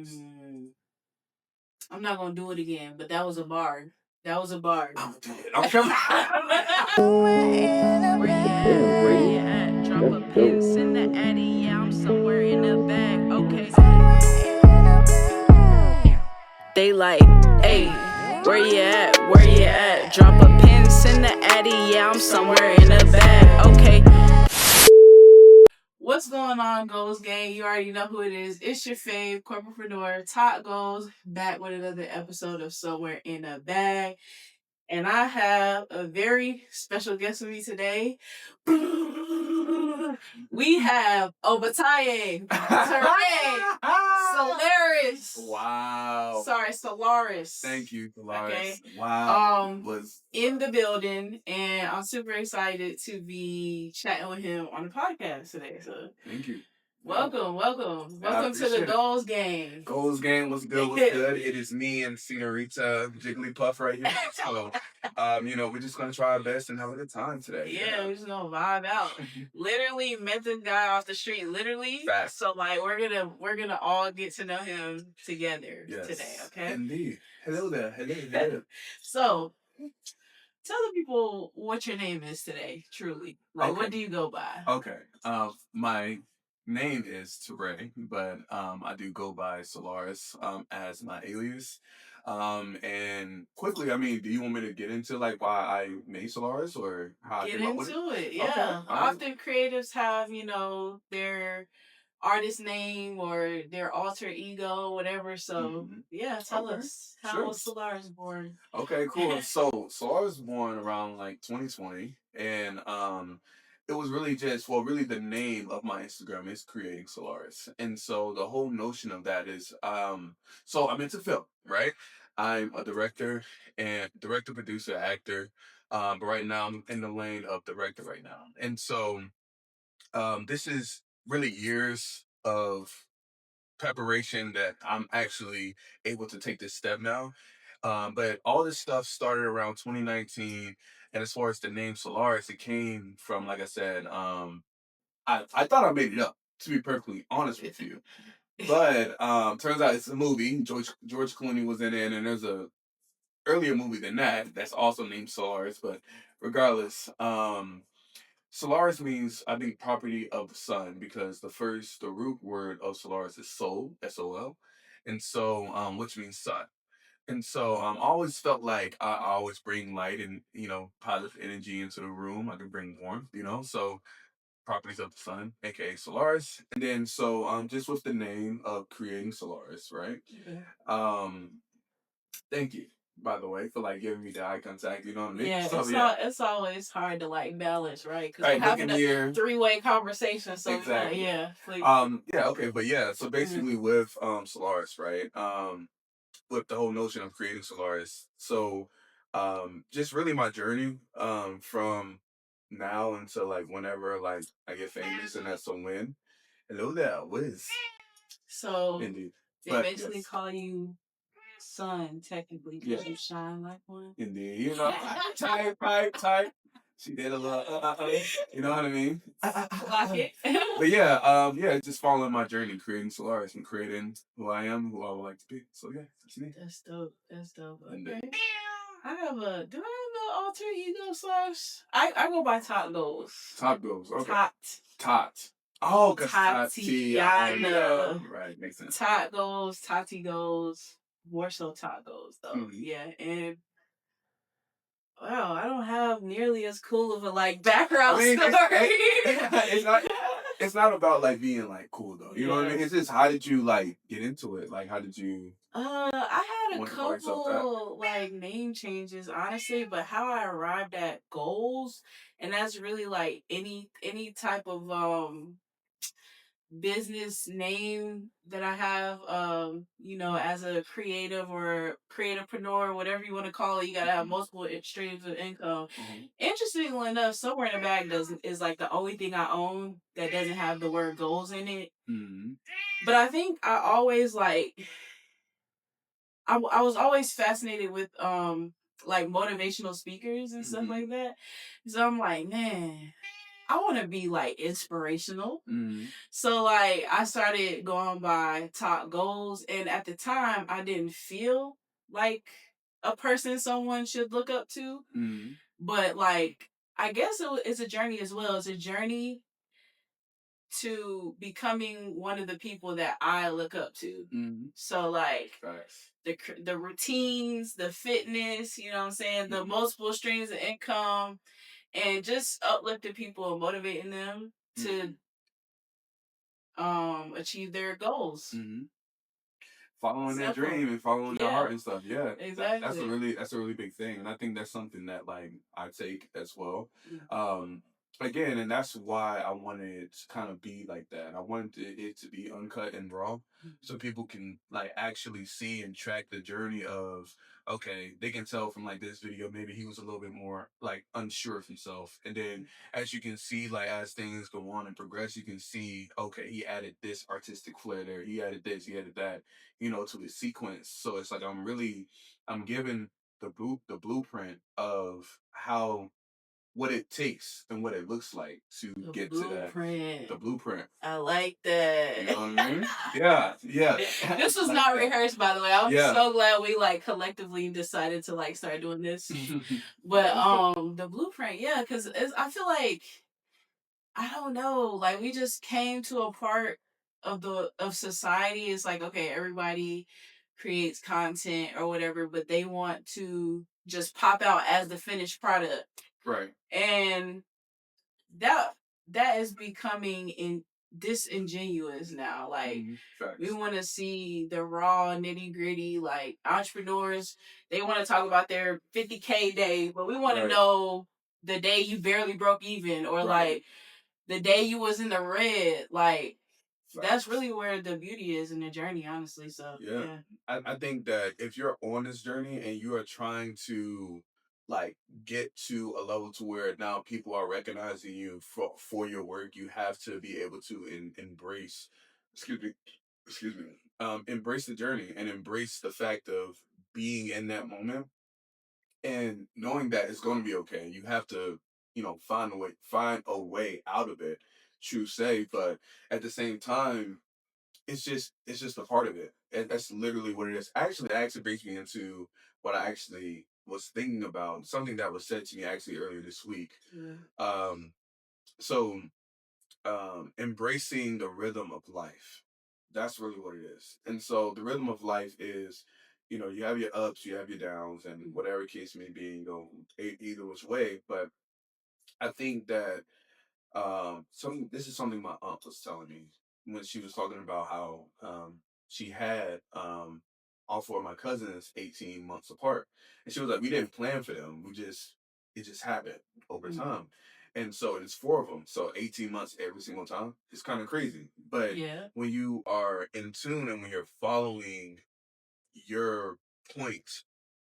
I'm not gonna do it again, but that was a bar. That was a bar. I'm coming. Where you at? Drop a pin, send the addy. Yeah, I'm somewhere in the bag. Okay. They like, hey, where you at? Where you at? Drop a pin, send the addy. Yeah, I'm somewhere in the bag. Okay. What's going on, Goals Gang? You already know who it is. It's your fave, corporatepreneur, Top Goals, back with another episode of Somewhere in a Bag. And I have a very special guest with me today. We have Obataye, Solaris. Wow. Sorry, Solaris. Thank you, Solaris. Okay. Wow. In the building, and I'm super excited to be chatting with him on the podcast today. So thank you. Welcome to the Goals Gang. Goals Gang, what's good? What's good? It is me and Senorita Jigglypuff right here. So, we're just gonna try our best and have a good time today. Yeah, we're just gonna vibe out. Literally met this guy off the street. Literally. Fast. So like we're gonna all get to know him together today. Okay. Indeed. Hello there. Hello. So, tell the people what your name is today. Truly, like what do you go by? Okay. My name is Teray, but I do go by Solaris as my alias. And quickly, do you want me to get into like why I made Solaris or how I get came up with into it? Yeah. Okay. Often creatives have their artist name or their alter ego, whatever. So tell us how was Solaris born? Okay, cool. So Solaris was born around like 2020, and it was really really the name of my Instagram is Creating Solaris. And so the whole notion of that is, so I'm into film, right? I'm a director, producer, actor. But right now I'm in the lane of director right now. And so this is really years of preparation that I'm actually able to take this step now. But all this stuff started around 2019. And as far as the name Solaris, it came from, like I said, I thought I made it up, to be perfectly honest with you. But turns out it's a movie. George Clooney was in it, and there's a earlier movie than that that's also named Solaris. But regardless, Solaris means, I think, property of the sun, because the root word of Solaris is sol, S-O-L, and so, which means sun. And so, I always felt like I always bring light and, positive energy into the room. I can bring warmth, so properties of the sun, aka Solaris. And then, so, just with the name of Creating Solaris, right? Thank you, by the way, for like giving me the eye contact. You know what I mean? Yeah, so, it's always hard to like balance, right? Because right, we're having a three-way conversation. So exactly. Please. Okay, but yeah. So basically, with Solaris, right? With the whole notion of creating Solaris, so just really my journey from now until like whenever like I get famous, and that's a win. Hello there, Wiz. So Indeed. They basically call you sun, technically, because you shine like one. Indeed. Type. She did a little, you know what I mean? Clock it. But yeah, just following my journey, creating Solaris and creating who I am, who I would like to be. So yeah, that's me. That's dope. Okay. Do I have an alter ego / I go by Top Goals. Top Goals. Okay. Tot. Oh, because Tatiana. Right, makes sense. Top Goals, Tati Goals, more so Top Goals though. Mm-hmm. Yeah, and wow, I don't have nearly as cool of a like background story. It's not about like being like cool though. You know what I mean? It's just, how did you like get into it? Like, how did you? I had a couple like name changes, honestly, but how I arrived at goals, and that's really like any type of business name that I have, as a creative or creativepreneur, whatever you want to call it, you gotta have multiple streams of income. Mm-hmm. Interestingly enough, Somewhere in the Bag is like the only thing I own that doesn't have the word goals in it. Mm-hmm. But I think I always I was always fascinated with like motivational speakers and stuff like that. So I'm like, man, I want to be like inspirational. Mm-hmm. So like I started going by top goals, and at the time I didn't feel like a person someone should look up to. Mm-hmm. But like I guess it's a journey as well. It's a journey to becoming one of the people that I look up to. Mm-hmm. So like Facts. the routines, the fitness, you know what I'm saying, the multiple streams of income, and just uplifting people and motivating them to achieve their goals. Mm-hmm. Following their Simple. dream and following their Yeah, heart and stuff. Yeah, exactly. that's a really big thing, and I think that's something that like I take as well. Again, and that's why I wanted it to kind of be like that. I wanted it to be uncut and raw, so people can like actually see and track the journey of. Okay, they can tell from like this video, maybe he was a little bit more like unsure of himself, and then as you can see, like as things go on and progress, you can see, okay, he added this artistic flair there, he added this, he added that, you know, to his sequence. So it's like I'm giving the blueprint of how what it takes and what it looks like to The get blueprint. to that. The blueprint. I like that. You know what I mean? Yeah, yeah. This was Like not that. rehearsed, by the way. I'm Yeah. so glad we like collectively decided to like start doing this. But the blueprint, yeah, because I feel like I don't know, like we just came to a part of society. It's like okay, everybody creates content or whatever, but they want to just pop out as the finished product. Right. And that that is becoming disingenuous now. Like we want to see the raw nitty gritty. Like entrepreneurs, they want to talk about their 50K day, but we want to know the day you barely broke even, or like the day you was in the red. Like that's really where the beauty is in the journey, honestly. So yeah. I think that if you're on this journey and you are trying to like get to a level to where now people are recognizing you for your work, you have to be able to embrace, excuse me, excuse me, embrace the journey and embrace the fact of being in that moment and knowing that it's going to be okay. You have to, you know, find a way out of it. True say, but at the same time, it's just a part of it. And that's literally what it is. Actually, that actually brings me into what I actually was thinking about, something that was said to me actually earlier this week. Um, so embracing the rhythm of life. That's really what it is. And so the rhythm of life is, you know, you have your ups, you have your downs, and whatever case may be, you go either which way. But I think that something this is something my aunt was telling me when she was talking about how she had all four of my cousins 18 months apart, and she was like, we didn't plan for them, it just happened over time. And so it's four of them, so 18 months every single time. It's kind of crazy, but when you are in tune and when you're following your point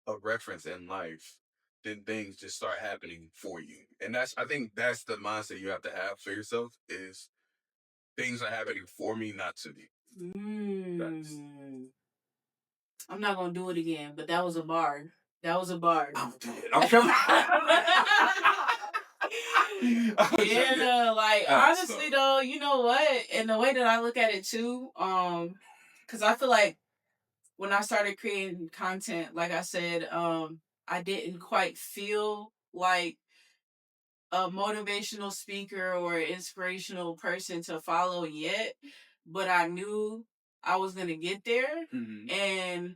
of reference in life, then things just start happening for you. And I think that's the mindset you have to have for yourself is things are happening for me, not to me. I'm not gonna do it again, but that was a bar. That was a bar. I'm dead. I'm coming. Yeah, like honestly though, you know what? And the way that I look at it too, because I feel like when I started creating content, like I said, I didn't quite feel like a motivational speaker or inspirational person to follow yet, but I knew I was gonna get there. And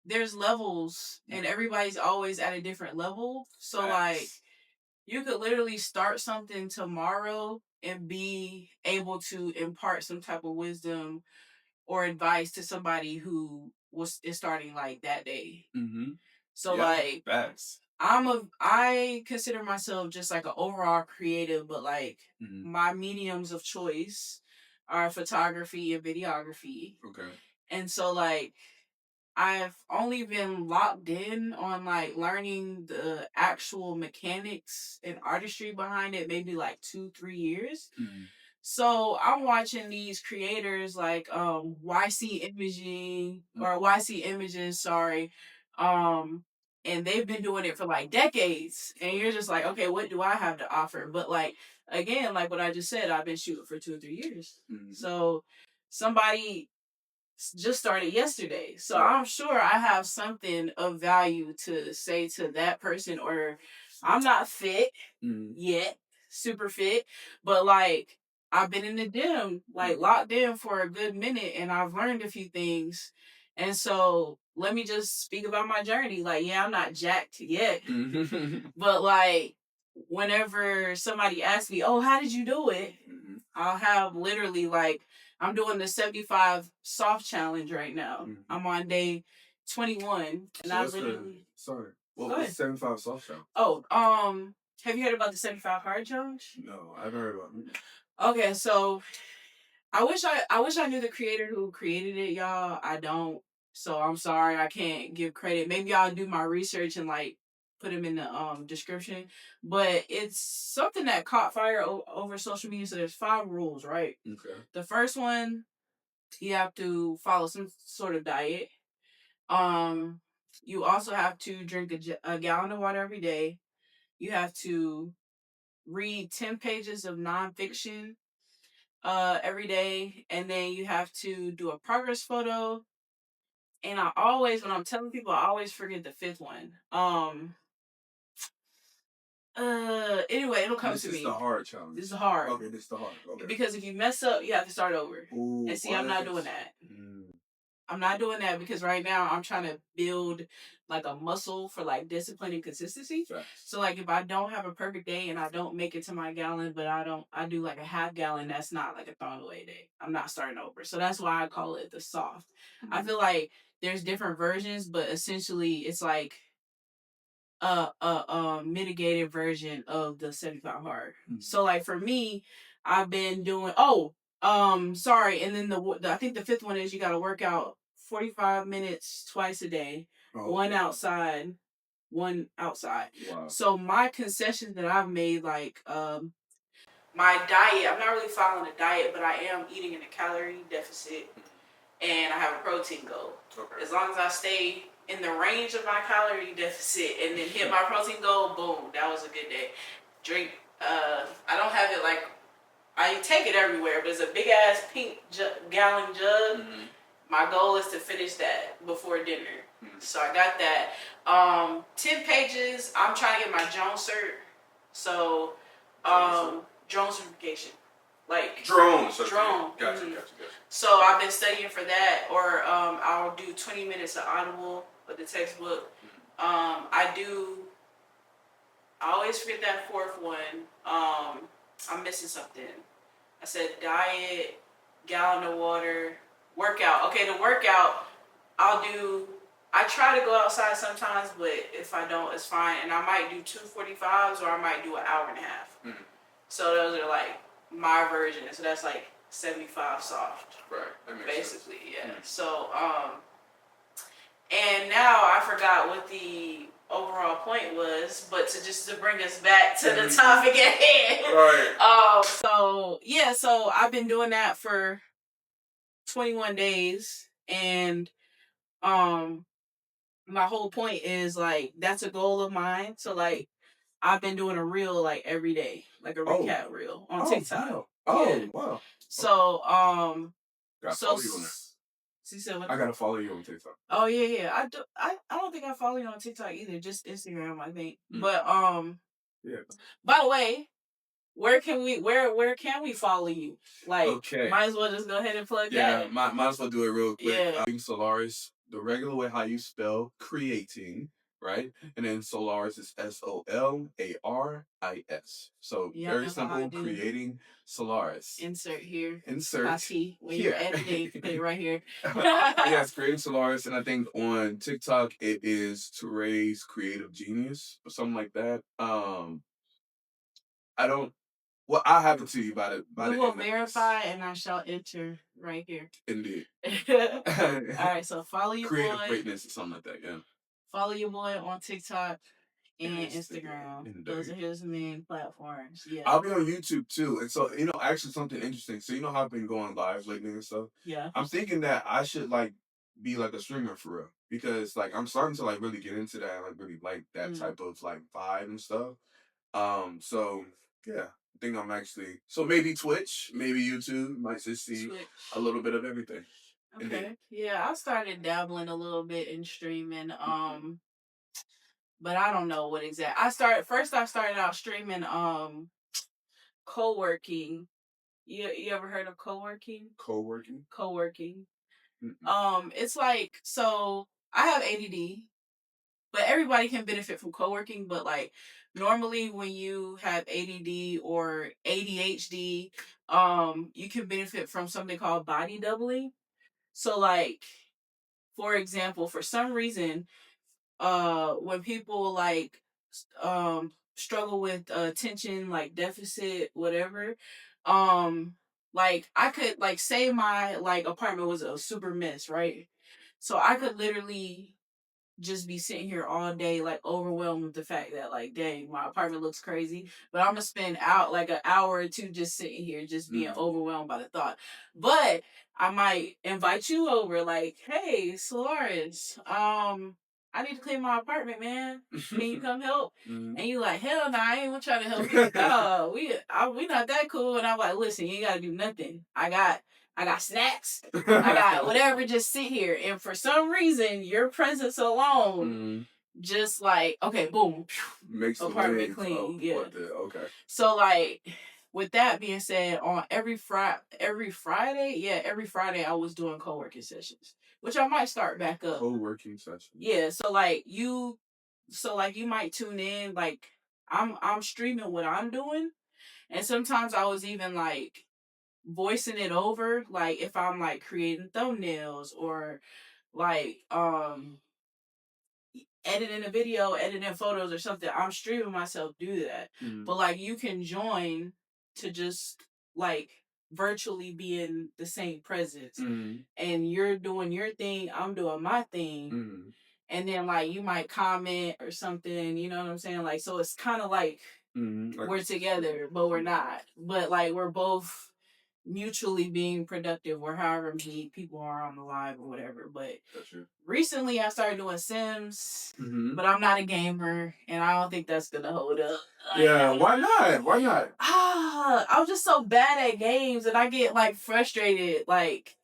there's levels, and everybody's always at a different level. So like you could literally start something tomorrow and be able to impart some type of wisdom or advice to somebody who is starting like that day. So like I consider myself just like an overall creative, but like my mediums of choice are photography and videography. Okay. And so like I've only been locked in on like learning the actual mechanics and artistry behind it maybe like 2-3 years. So I'm watching these creators like YC Imaging or YC Images, sorry. And they've been doing it for like decades. And you're just like, okay, what do I have to offer? But like again, like what I just said, I've been shooting for 2 or 3 years. So somebody just started yesterday. So I'm sure I have something of value to say to that person, or I'm not fit yet, super fit, but like I've been in the gym, like locked in for a good minute, and I've learned a few things. And so let me just speak about my journey. Like, yeah, I'm not jacked yet, but like whenever somebody asks me, "Oh, how did you do it?" I'll have literally like I'm doing the 75 soft challenge right now. I'm on day 21, and I literally. What was 75 soft challenge? Oh, have you heard about the 75 hard challenge? No, I haven't heard about it. Okay, so I wish I knew the creator who created it, y'all. I don't. So I'm sorry, I can't give credit. Maybe I'll do my research and like put them in the description. But it's something that caught fire over social media. So there's 5 rules, right? Okay. The first one, you have to follow some sort of diet. You also have to drink a gallon of water every day. You have to read 10 pages of nonfiction every day, and then you have to do a progress photo. And I always, when I'm telling people, I always forget the 5th one. Anyway, it'll come to me. This is the hard challenge. This is hard. Okay, this is the hard. Okay. Because if you mess up, you have to start over. Ooh, and see, I'm not doing that. I'm not doing that because right now I'm trying to build like a muscle for like discipline and consistency. Right. So like if I don't have a perfect day and I don't make it to my gallon, but I do like a half gallon, that's not like a thrown away day. I'm not starting over. So that's why I call it the soft. I feel like there's different versions, but essentially it's like a mitigated version of the 75 hard. So like for me, I've been doing sorry, and then the I think the 5th one is you got to work out 45 minutes twice a day, one outside, one outside. Wow. So my concessions that I've made, like my diet, I'm not really following a diet, but I am eating in a calorie deficit, and I have a protein goal. Okay. As long as I stay in the range of my calorie deficit and then hit my protein goal, boom, that was a good day. Drink, I don't have it like, I take it everywhere, but it's a big ass pink gallon jug. My goal is to finish that before dinner. So I got that. 10 pages, I'm trying to get my drone cert. So, drone certification. Like drone. Gotcha. So I've been studying for that, or I'll do 20 minutes of Audible with the textbook. I always forget that 4th one. I'm missing something. I said diet, gallon of water, workout. Okay, the workout I try to go outside sometimes, but if I don't, it's fine. And I might do 2 45s, or I might do an hour and a half. So those are like my version. So that's like 75 soft. Right. That makes basically, sense. yeah. So and now I forgot what the overall point was, but to bring us back to the topic at hand. Right. So I've been doing that for 21 days, and my whole point is like that's a goal of mine. So like I've been doing a reel like every day, like a recap reel on TikTok. Wow. Wow. So Gotta follow you on that. She said what? I gotta follow you on TikTok. Oh yeah. I don't think I follow you on TikTok either, just Instagram, I think. But yeah. By the way, where can we follow you? Like, okay. Might as well just go ahead and plug that. Yeah, might as well do it real quick. Yeah. Solaris, the regular way how you spell creating, right? And then Solaris is Solaris. So very simple, creating Solaris. Insert here. Insert here. When you're editing, put it right here. Yes, creating Solaris. And I think on TikTok it is Touré's Creative Genius or something like that. I'll have it to you by the we will verify, and I shall enter right here. Indeed. All right, so follow your Creative boy. greatness or something like that, yeah. Follow your boy on TikTok and Instagram. Those are his main platforms. Yeah. I'll be on YouTube too. And so, actually something interesting. So how I've been going live lately and stuff? Yeah. I'm thinking that I should like be like a streamer for real. Because like I'm starting to like really get into that and like really like that type of like vibe and stuff. So yeah. I think I'm actually so maybe Twitch, maybe YouTube. Might just see Twitch. a little bit of everything. Okay. Indeed. Yeah, I started dabbling a little bit in streaming. But I don't know what exact. I started out streaming co-working. You ever heard of co-working? Co-working. Co-working. Mm-mm. It's like, so I have ADD, but everybody can benefit from co-working, but like normally when you have ADD or ADHD, you can benefit from something called body doubling. So like, for example, for some reason, when people like struggle with attention like deficit whatever, um like I could like say my like apartment was a super mess, right? So I could literally just be sitting here all day, like overwhelmed with the fact that, like, dang, my apartment looks crazy. But I'm gonna spend out like an hour or two just sitting here, just being overwhelmed by the thought. But I might invite you over, like, hey, Solaris, I need to clean my apartment, man. Can you come help? And you like, hell no, I ain't gonna try to help you. We not that cool. And I'm like, listen, you ain't gotta do nothing. I got snacks. I got whatever. Just sit here. And for some reason, your presence alone, just like, okay, boom, makes the apartment wave clean. of Yeah. what the okay. So like, with that being said, on every Friday, I was doing co-working sessions, which I might start back up. Co-working sessions. Yeah. So you might tune in. Like, I'm streaming what I'm doing, and sometimes I was even like voicing it over, like if I'm like creating thumbnails or like editing a video, editing photos or something. I'm streaming myself do that. But like you can join to just like virtually be in the same presence. And you're doing your thing, I'm doing my thing. And then like you might comment or something, you know what I'm saying? Like, so it's kind of like we're together, but we're not. But like we're both mutually being productive, or however many people are on the live or whatever. But recently I started doing Sims, but I'm not a gamer, and I don't think that's gonna hold up. Yeah, why not? Why not? I'm just so bad at games, and I get like frustrated. Like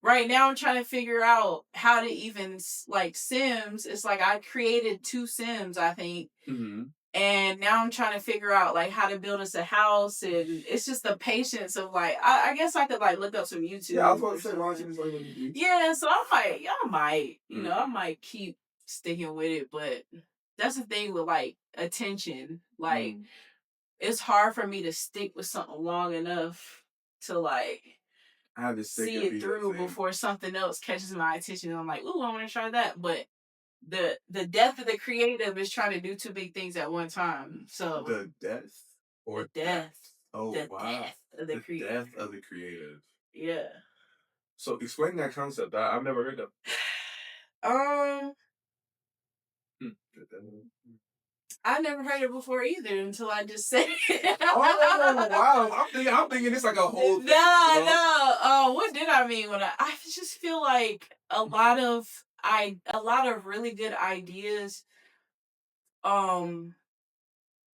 right now, I'm trying to figure out how to even like Sims. It's like I created 2 Sims, I think. And now I'm trying to figure out like how to build us a house, and it's just the patience of like I guess I could like look up some YouTube. Yeah, I was about to say, why don't you just like YouTube? Yeah, so I might, I might keep sticking with it, but that's the thing with like attention. Like it's hard for me to stick with something long enough to like I have to see it through before something else catches my attention. And I'm like, ooh, I want to try that, but the death of the creative is trying to do too big things at one time. So the death or the death. Oh the wow! Death of the creative. Death of the creative. Yeah. So explain that concept. I've never heard of. I never heard it before either until I just said it. Oh wow! I'm thinking it's like a whole thing. No. What did I mean when I just feel like a lot of really good ideas,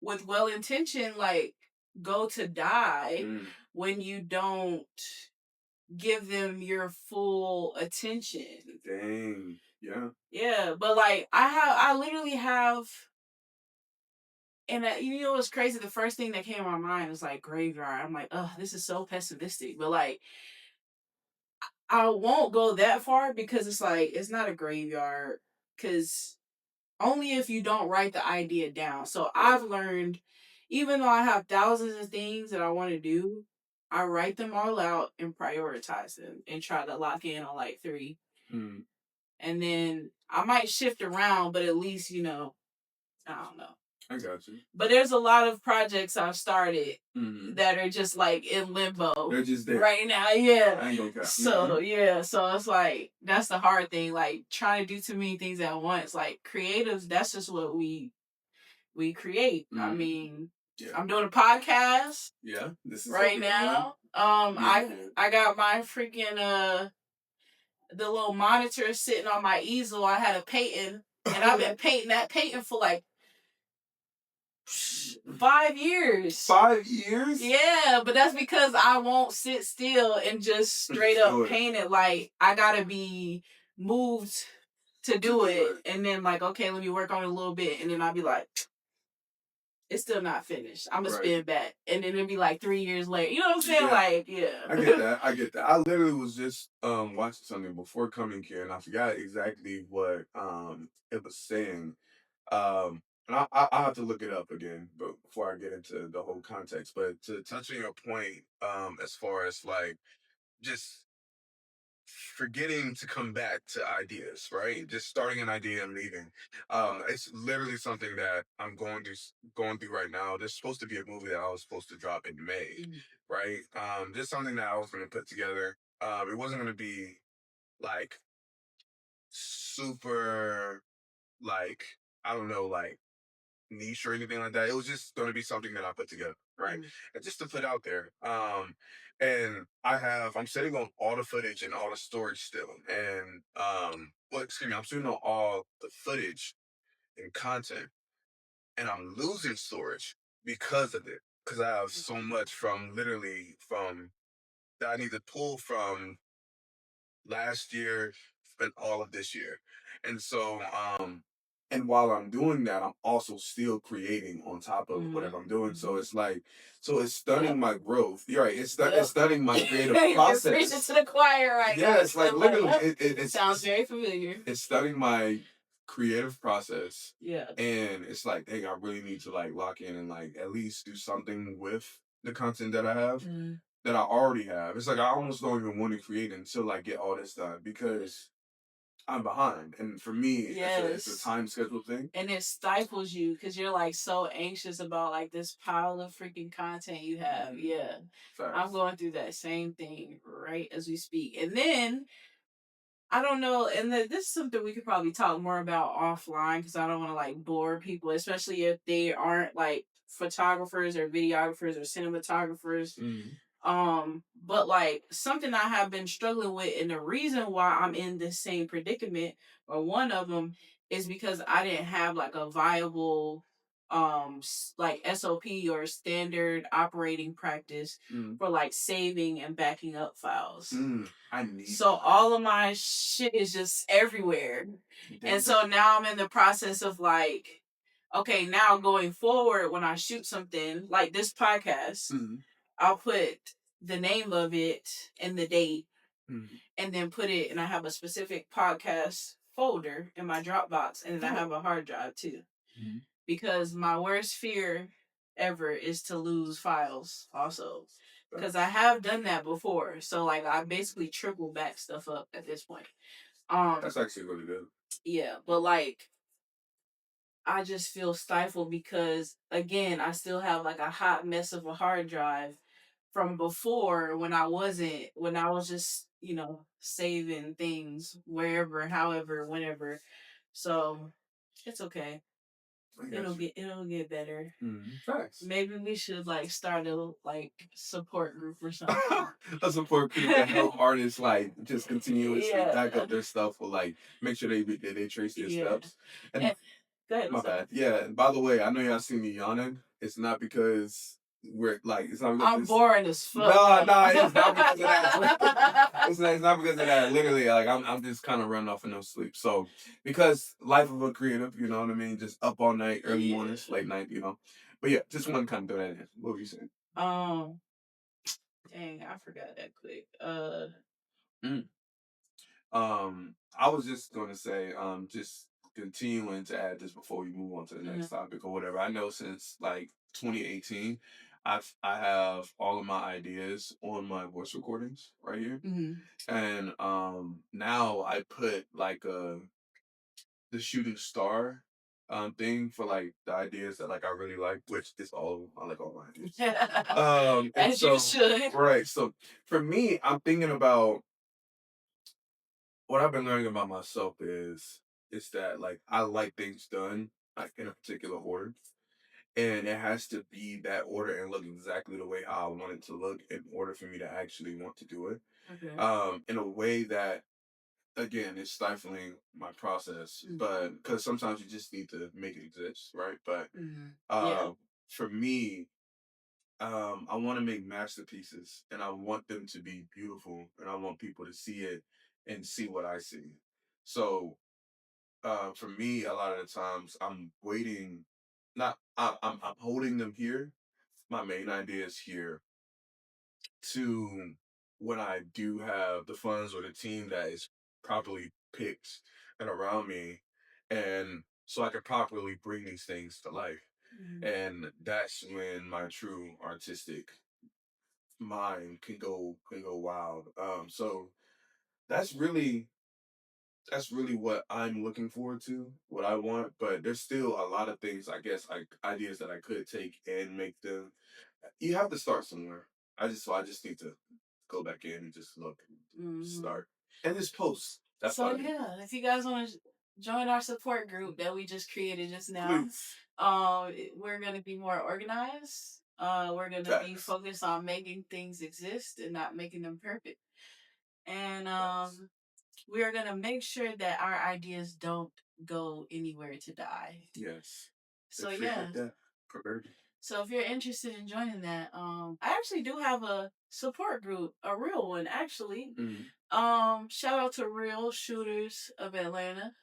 with well intention, like go to die when you don't give them your full attention. Dang. Yeah. Yeah, but like I literally have. And you know what's crazy? The first thing that came to my mind was like graveyard. I'm like, oh, this is so pessimistic. But like, I won't go that far because it's like it's not a graveyard. Because only if you don't write the idea down. So I've learned, even though I have thousands of things that I want to do, I write them all out and prioritize them and try to lock in on like 3. And then I might shift around, but at least I don't know. I got you. But there's a lot of projects I've started that are just like in limbo. They're just there right now. Yeah. I ain't gonna count. So yeah, so it's like that's the hard thing. Like trying to do too many things at once. Like creatives, that's just what we create. I mean, I'm doing a podcast. Yeah, this is right now. I got my freaking the little monitor sitting on my easel. I had a painting, and I've been painting for like 5 years. 5 years? Yeah, but that's because I won't sit still and just straight up paint it. Like, I gotta be moved to do it. And then, like, okay, let me work on it a little bit. And then I'll be like, it's still not finished. I'm gonna spin back. And then it'll be like 3 years later. You know what I'm saying? Yeah. Like, yeah. I get that. I literally was just watching something before coming here, and I forgot exactly what it was saying. And I have to look it up again, but before I get into the whole context. But to touch on your point, as far as like just forgetting to come back to ideas, right? Just starting an idea and leaving. It's literally something that I'm going through right now. There's supposed to be a movie that I was supposed to drop in May, right? Just something that I was going to put together. It wasn't going to be like super, like, I don't know, like niche or anything like that. It was just going to be something that I put together, right? And just to put out there. And I'm sitting on all the footage and all the storage still. And well, excuse me, I'm sitting on all the footage and content, and I'm losing storage because of it. Because I have so much from that I need to pull from last year and all of this year. And so, and while I'm doing that, I'm also still creating on top of whatever I'm doing. So it's like, so it's stunning my growth. You're right. It's stunning my creative process. You're preaching to the choir right now. Yeah, it's like literally, it sounds very familiar. It's stunning my creative process. Yeah. And it's like, dang, I really need to like lock in and like at least do something with the content that I have. That I already have. It's like I almost don't even want to create until I get all this done because I'm behind. And for me, it's a time schedule thing. And it stifles you because you're like so anxious about like this pile of freaking content you have. Yeah. Facts. I'm going through that same thing right as we speak. And then I don't know, and this is something we could probably talk more about offline because I don't want to like bore people, especially if they aren't like photographers or videographers or cinematographers. But like something I have been struggling with, and the reason why I'm in this same predicament, or one of them, is because I didn't have like a viable like SOP or standard operating practice for like saving and backing up files. So all of my shit is just everywhere. And so now I'm in the process of like, okay, now going forward when I shoot something like this podcast, I'll put the name of it and the date, and then put it, and I have a specific podcast folder in my Dropbox, and then I have a hard drive too. Because my worst fear ever is to lose files also. Because I have done that before. So like I basically triple back stuff up at this point. That's actually really good. Yeah, but like I just feel stifled because again, I still have like a hot mess of a hard drive from before when I was just, saving things wherever, however, whenever. So it's okay. It'll get better. Facts. Maybe we should like start a like support group or something. A support group that help artists like just continuously back up their stuff or like make sure they trace their steps. And go ahead. My bad. Yeah. And by the way, I know y'all see me yawning. It's not because it's not because I'm boring as fuck. No, it's not because of that. it's not because of that. Literally, like I'm just kind of running off of no sleep. So because life of a creative, you know what I mean, just up all night, early mornings, late night, But yeah, just want to kind of throw that in. What were you saying? Dang, I forgot that quick. I was just gonna say, just continuing to add this before we move on to the next topic or whatever. I know since like 2018, I have all of my ideas on my voice recordings right here, and now I put like the shooting star thing for like the ideas that like I really like, which is I like all my ideas. As you should. Right. So for me, I'm thinking about what I've been learning about myself is that like I like things done like in a particular order. And it has to be that order and look exactly the way how I want it to look in order for me to actually want to do it. Okay. In a way that again is stifling my process. But because sometimes you just need to make it exist, right? But for me, I want to make masterpieces, and I want them to be beautiful, and I want people to see it and see what I see. So, for me, a lot of the times I'm waiting, not I'm holding them here. My main idea is here to when I do have the funds or the team that is properly picked and around me, and so I can properly bring these things to life. And that's when my true artistic mind can go wild. So that's really that's really what I'm looking forward to, what I want. But there's still a lot of things, I guess, like ideas that I could take and make them. You have to start somewhere. I just need to go back in and just look, start, and just post. That's So what I do. yeah, if you guys want to join our support group that we just created just now, Please. we're gonna be more organized. We're gonna be Facts. focused on making things exist and not making them perfect. And Facts. we are gonna make sure that our ideas don't go anywhere to die. Yes. So They're free yeah. like that. Proverbial. So if you're interested in joining that, I actually do have a support group, a real one actually. Shout out to Real Shooters of Atlanta.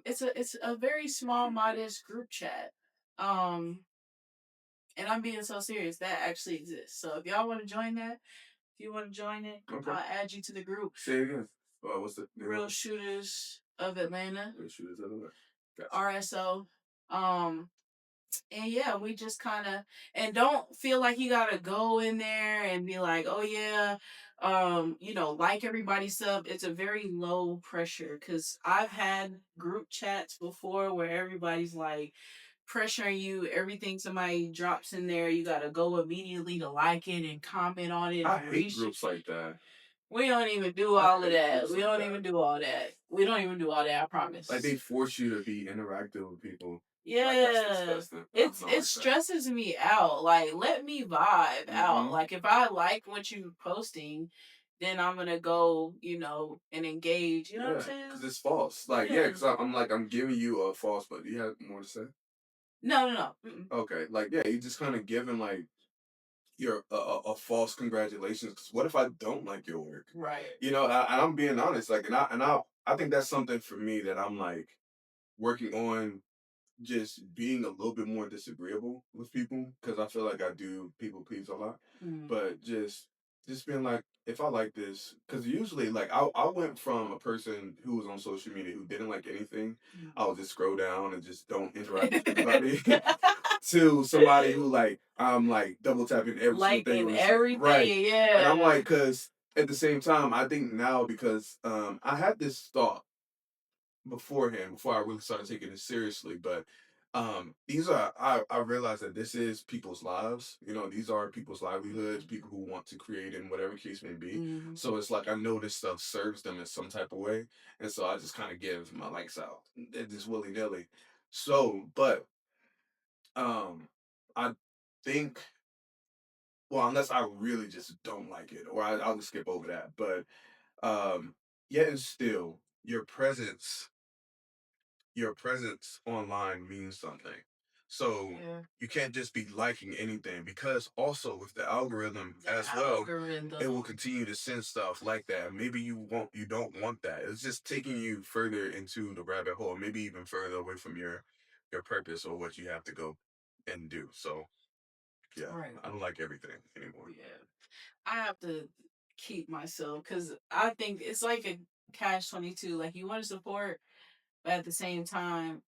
It's a very small, modest group chat. Um, and I'm being so serious that actually exists. So if y'all want to join that, if you want to join it, Okay. I'll add you to the group. Say it again. What's the name Real of it? Shooters of Atlanta. Real Shooters of Atlanta. Gotcha. RSO. And yeah, we just kind of, and don't feel like you gotta go in there and be like, oh yeah, like everybody's stuff. It's a very low pressure because I've had group chats before where everybody's like pressuring you. Everything somebody drops in there, you gotta go immediately to like it and comment on it. I hate groups like that. We don't even do all of that. We don't even do all that. We don't even do all that. I promise. Like they force you to be interactive with people. Yeah, like, it stresses me out. Like, let me vibe out. Like, if I like what you're posting, then I'm gonna go, and engage. You know what I'm saying? Because it's false. Like, yeah, because I'm giving you a false, but do you have more to say? No. Okay, like, yeah, you just kind of giving like your a false congratulations. 'Cause what if I don't like your work? Right. And I'm being honest. Like, and I think that's something for me that I'm like working on, just being a little bit more disagreeable with people because I feel like I do people please a lot. But just being like, if I like this, because usually like I went from a person who was on social media who didn't like anything, I would just scroll down and just don't interact with anybody, to somebody who like I'm like double tapping every single thing. Liking everything, right? yeah. And I'm like, because at the same time, I think now because I had this thought beforehand before I really started taking it seriously. But these are I realize that this is people's lives. These are people's livelihoods, people who want to create in whatever case may be. So it's like I know this stuff serves them in some type of way. And so I just kind of give my likes out. Just willy nilly. So, but I think, well, unless I really just don't like it, or I'll just skip over that. But yet and still, your presence online means something. So you can't just be liking anything, because also with the algorithm as well, it will continue to send stuff like that. Maybe you don't want that. It's just taking you further into the rabbit hole, maybe even further away from your purpose or what you have to go and do. So yeah, right. I don't like everything anymore. Yeah, I have to keep myself because I think it's like a catch-22. Like, you want to support, but at the same time,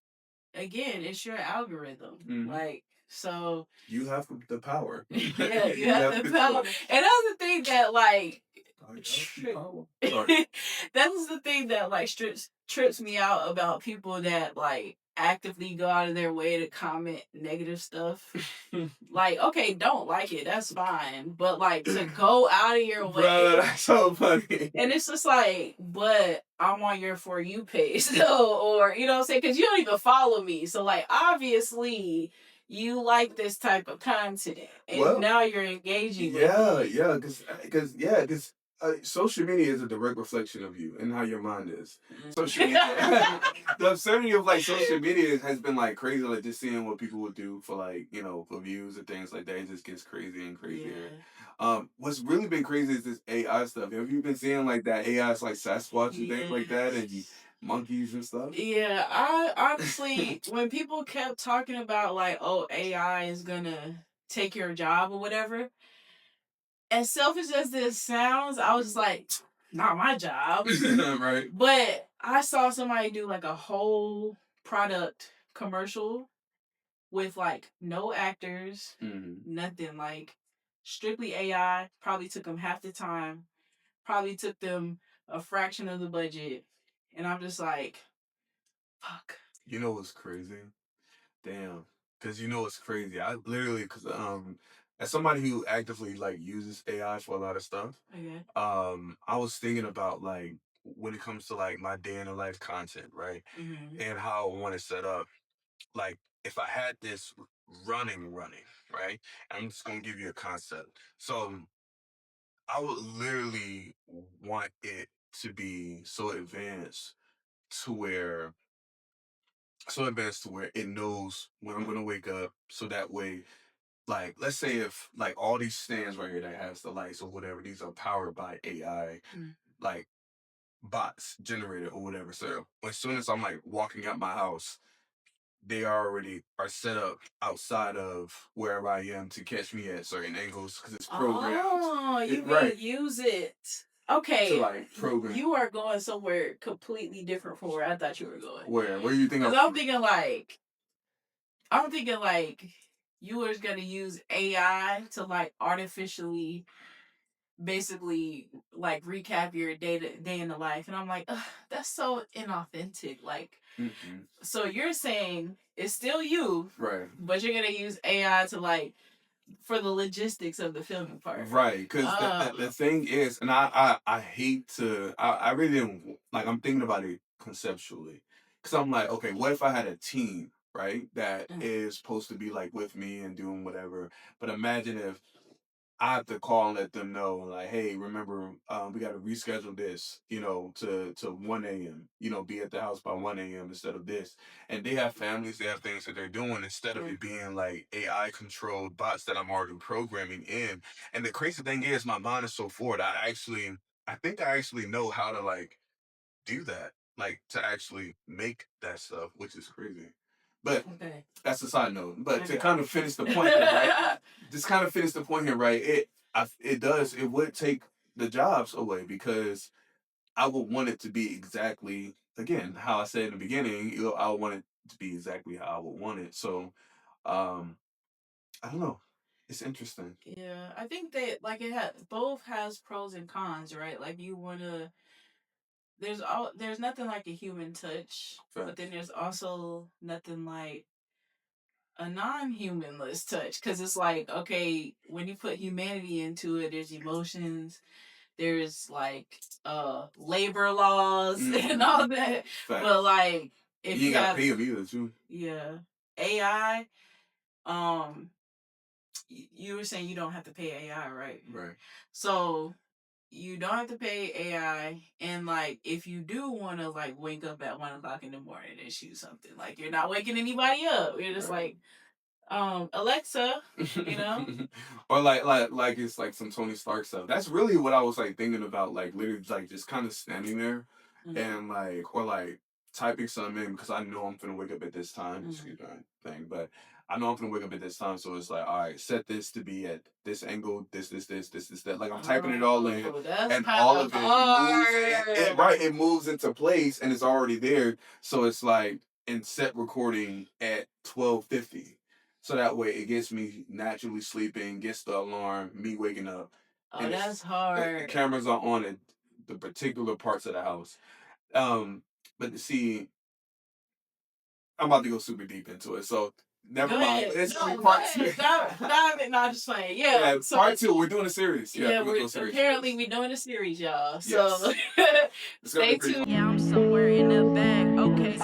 again, it's your algorithm. Like, so you have the power. Yeah, you have the power. And that's the thing that like that's the thing that like trips me out about people that like actively go out of their way to comment negative stuff. Like, okay, don't like it, that's fine. But like, to go out of your way. Bro, that's so funny. And it's just like, but I'm on your For You page, so, or, you know what I'm saying? Because you don't even follow me. So, like, obviously, you like this type of content. And now you're engaging with me. Yeah, because Social media is a direct reflection of you and how your mind is. Social media, the absurdity of like social media has been like crazy. Like just seeing what people would do for like for views and things like that. It just gets crazier and crazier. What's really been crazy is this AI stuff. Have you been seeing like that AI is like Sasquatch and things like that, and monkeys and stuff? Yeah, I honestly, when people kept talking about like, oh, AI is gonna take your job or whatever, as selfish as this sounds, I was just like, not my job. Right. But I saw somebody do like a whole product commercial with like no actors, nothing, like strictly AI. Probably took them half the time, probably took them a fraction of the budget. And I'm just like, fuck. You know what's crazy? Damn. Because what's crazy? I literally, as somebody who actively like uses AI for a lot of stuff, Okay. I was thinking about like when it comes to like my day in the life content, right? And how I want to set up. Like if I had this running, right? I'm just gonna give you a concept. So I would literally want it to be to where so advanced to where it knows when I'm gonna wake up, so that way, like, let's say if like all these stands right here that has the lights or whatever, these are powered by AI, like bots generated or whatever. So as soon as I'm like walking out my house, they already are set up outside of wherever I am to catch me at certain angles because it's programmed. Oh, you mean use it. Okay. To like program. You are going somewhere completely different from where I thought you were going. Where do you think? Because I'm thinking like you were gonna use AI to like artificially basically like recap your day in the life, and I'm like, ugh, that's so inauthentic. Like, so you're saying it's still you, right? But you're gonna use AI to like for the logistics of the filming part, right? Because the thing is, and I hate to, I really didn't like. I'm thinking about it conceptually, because I'm like, okay, what if I had a team, right, that is supposed to be like with me and doing whatever, but imagine if I have to call and let them know, like, hey, remember, we got to reschedule this, to 1 a.m., be at the house by 1 a.m. instead of this. And they have families, they have things that they're doing instead of it being like AI controlled bots that I'm already programming in. And the crazy thing is, my mind is so forward. I think I actually know how to like do that, like to actually make that stuff, which is crazy. But that's a side note. But to kind of finish the point, right? Just kind of finish the point here, right? It would take the jobs away because I would want it to be exactly, again, how I said in the beginning. I would want it to be exactly how I would want it. So, I don't know. It's interesting. Yeah, I think that like both has pros and cons, right? Like you wanna. There's nothing like a human touch, but then there's also nothing like a non-humanless touch, because it's like, okay, when you put humanity into it, there's emotions, there's like labor laws and all that. Fact. But like if you gotta pay them either too. Yeah, AI, you were saying you don't have to pay AI, right? Right. So you don't have to pay AI, and like if you do want to like wake up at 1 o'clock in the morning and shoot something, like you're not waking anybody up. You're just like, Alexa, or like it's like some Tony Stark stuff. That's really what I was like thinking about, like literally like just kind of standing there and like, or like typing something in because I know I'm gonna wake up at this time. Excuse me, thing, but I know I'm gonna wake up at this time, so it's like, all right, set this to be at this angle, this, that. Like I'm typing it all in, and all of it moves into place, and it's already there. So it's like, and set recording at 12:50. So that way it gets me naturally sleeping, gets the alarm, me waking up. Oh, and that's hard. The cameras are on at the particular parts of the house. But see, I'm about to go super deep into it. So never mind. It's part two. Dive it. Not just playing. Yeah. So, part two. We're doing a series. Yeah, we're doing a series, y'all. So stay tuned. Yeah, I'm somewhere in the bag. Okay.